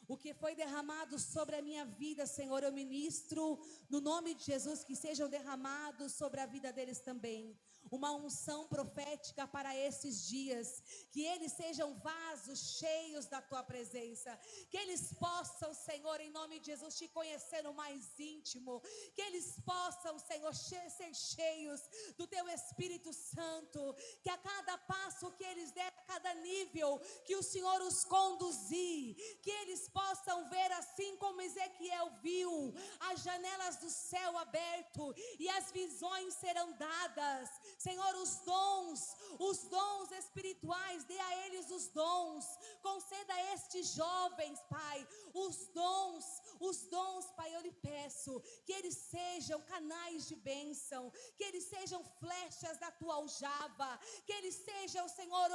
o que foi derramado sobre a minha vida, Senhor, eu ministro no nome de Jesus que sejam derramados sobre a vida deles também. Uma unção profética para esses dias, que eles sejam vasos cheios da Tua presença, que eles possam, Senhor, em nome de Jesus, Te conhecer no mais íntimo, que eles possam, Senhor, ser cheios do Teu Espírito Santo, que a cada passo que eles der, a cada nível que o Senhor os conduzir, que eles possam ver assim como Ezequiel viu, as janelas do céu aberto e as visões serão dadas. Senhor, os dons espirituais, dê a eles os dons, conceda a estes jovens, Pai, os dons, Pai, eu lhe peço, que eles sejam canais de bênção, que eles sejam flechas da Tua aljava, que eles sejam, Senhor,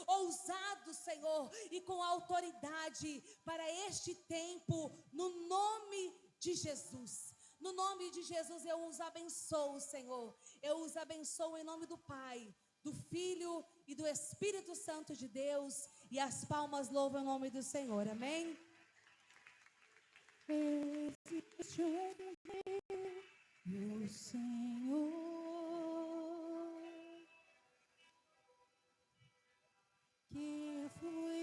ousados, Senhor, e com autoridade para este tempo, no nome de Jesus. No nome de Jesus eu os abençoo, Senhor. Eu os abençoo em nome do Pai, do Filho e do Espírito Santo de Deus. E as palmas louvam o nome do Senhor. Amém? Existe um meu Senhor, que foi